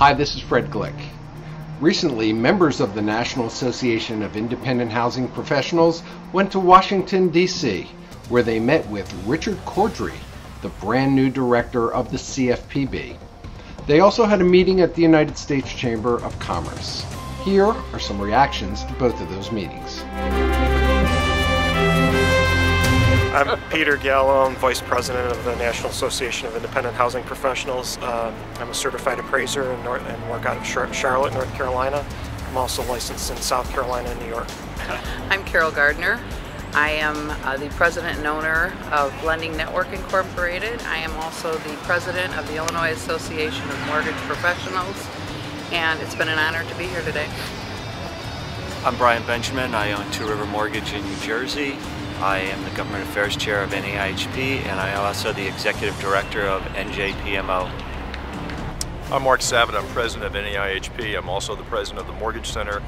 Hi, this is Fred Glick. Recently, members of the National Association of Independent Housing Professionals went to Washington, D.C., where they met with Richard Cordray, the brand new director of the CFPB. They also had a meeting at the United States Chamber of Commerce. Here are some reactions to both of those meetings. I'm Peter Gallo. I'm Vice President of the National Association of Independent Housing Professionals. I'm a certified appraiser and work out of Charlotte, North Carolina. I'm also licensed in South Carolina and New York. I'm Carol Gardner. I am the President and owner of Lending Network Incorporated. I am also the President of the Illinois Association of Mortgage Professionals, and it's been an honor to be here today. I'm Brian Benjamin. I own Two River Mortgage in New Jersey. I am the Government Affairs Chair of NAIHP, and I am also the Executive Director of NJPMO. I'm Mark Savin. I'm President of NAIHP. I'm also the President of the Mortgage Center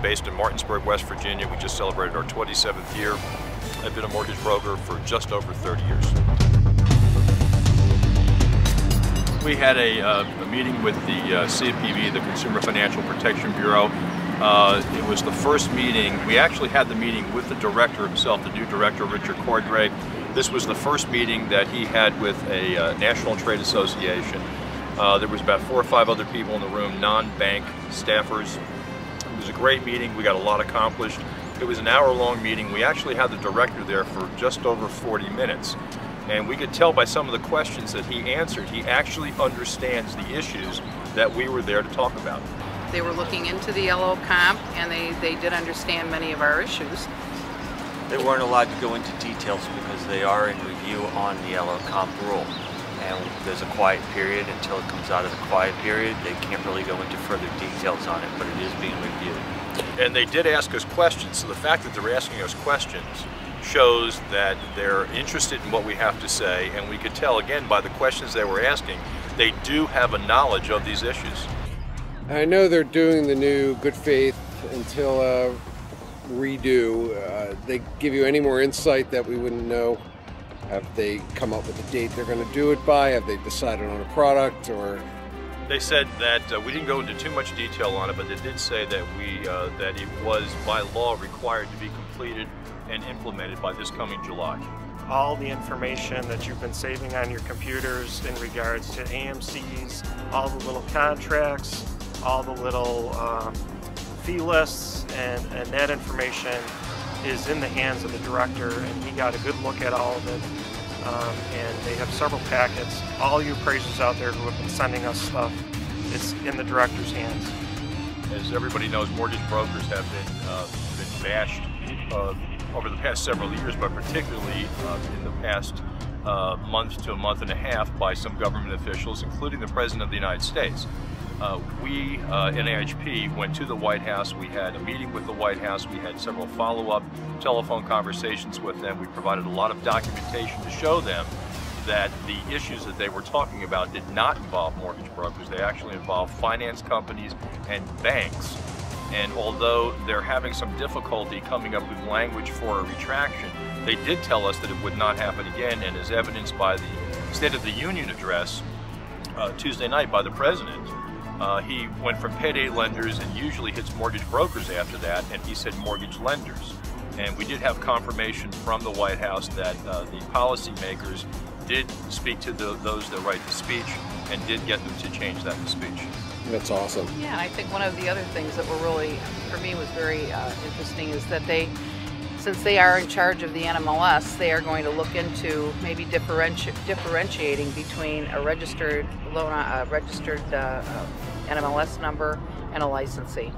based in Martinsburg, West Virginia. We just celebrated our 27th year. I've been a mortgage broker for just over 30 years. We had a meeting with the CFPB, the Consumer Financial Protection Bureau. It was the first meeting. We actually had the meeting with the director himself, the new director, Richard Cordray. This was the first meeting that he had with a National Trade Association. There was about 4 or 5 other people in the room, non-bank staffers. It was a great meeting. We got a lot accomplished. It was an hour-long meeting. We actually had the director there for just over 40 minutes. And we could tell by some of the questions that he answered, he actually understands the issues that we were there to talk about. They were looking into the yellow comp, and they did understand many of our issues. They weren't allowed to go into details because they are in review on the yellow comp rule. And there's a quiet period until it comes out of the quiet period. They can't really go into further details on it, but it is being reviewed. And they did ask us questions, so the fact that they're asking us questions shows that they're interested in what we have to say, and we could tell again by the questions they were asking, they do have a knowledge of these issues. I know they're doing the new good faith until redo. They give you any more insight that we wouldn't know? Have they come up with a date they're going to do it by? Have they decided on a product? Or they said that we didn't go into too much detail on it, but they did say that that it was by law required to be completed and implemented by this coming July. All the information that you've been saving on your computers in regards to AMCs, all the little contracts, all the little fee lists, and that information is in the hands of the director, and he got a good look at all of it. And they have several packets. All you appraisers out there who have been sending us stuff, it's in the director's hands. As everybody knows, mortgage brokers have been bashed over the past several years, but particularly in the past month to a month and a half by some government officials, including the President of the United States. We, NAIHP, went to the White House. We had a meeting with the White House. We had several follow-up telephone conversations with them. We provided a lot of documentation to show them that the issues that they were talking about did not involve mortgage brokers. They actually involved finance companies and banks. And although they're having some difficulty coming up with language for a retraction, they did tell us that it would not happen again, and as evidenced by the State of the Union address Tuesday night by the President. He went from payday lenders and usually hits mortgage brokers after that, and he said mortgage lenders. And we did have confirmation from the White House that the policymakers did speak to those that write the speech and did get them to change that in the speech. that's awesome. Yeah, and I think one of the other things that were really, for me, was very interesting is that since they are in charge of the NMLS, they are going to look into maybe differentiating between a registered NMLS number and a licensee,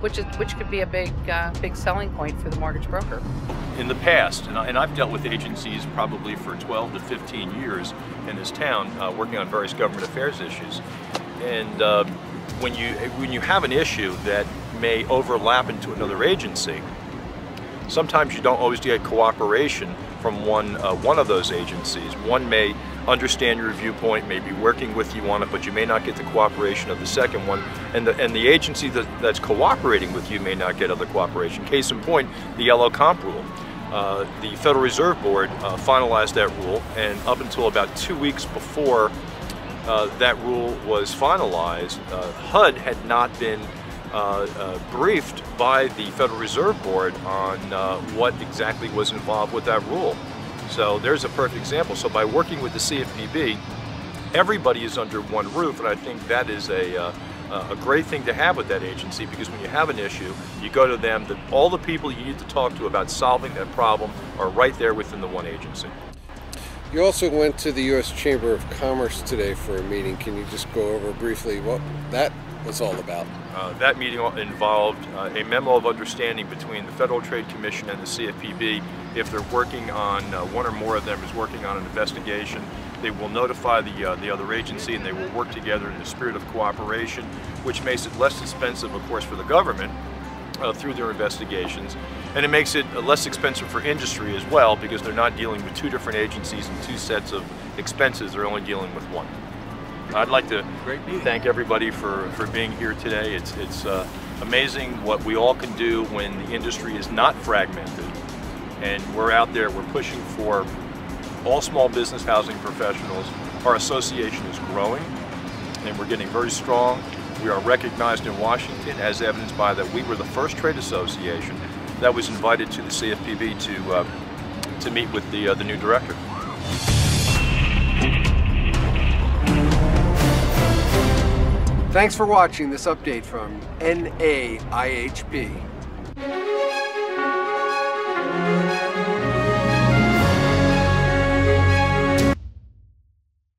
which could be a big selling point for the mortgage broker. In the past, and I've dealt with agencies probably for 12 to 15 years in this town, working on various government affairs issues, and when you have an issue that may overlap into another agency, sometimes you don't always get cooperation from one of those agencies. One may understand your viewpoint, may be working with you on it, but you may not get the cooperation of the second one, and the agency that's cooperating with you may not get other cooperation. Case in point, the yellow comp rule. The Federal Reserve Board finalized that rule, and up until about 2 weeks before that rule was finalized, HUD had not been briefed by the Federal Reserve Board on what exactly was involved with that rule. So there's a perfect example. So by working with the CFPB, everybody is under one roof, and I think that is a great thing to have with that agency, because when you have an issue, you go to them, all the people you need to talk to about solving that problem are right there within the one agency. You also went to the U.S. Chamber of Commerce today for a meeting. Can you just go over briefly what that was all about? That meeting involved a memo of understanding between the Federal Trade Commission and the CFPB. If they're working on, one or more of them is working on an investigation, they will notify the other agency, and they will work together in a spirit of cooperation, which makes it less expensive, of course, for the government through their investigations. And it makes it less expensive for industry as well, because they're not dealing with two different agencies and two sets of expenses, they're only dealing with one. I'd like to thank everybody for being here today. It's amazing what we all can do when the industry is not fragmented, and we're out there, we're pushing for all small business housing professionals. Our association is growing, and we're getting very strong. We are recognized in Washington, as evidenced by that we were the first trade association that was invited to the CFPB to meet with the new director. Thanks for watching this update from NAIHP.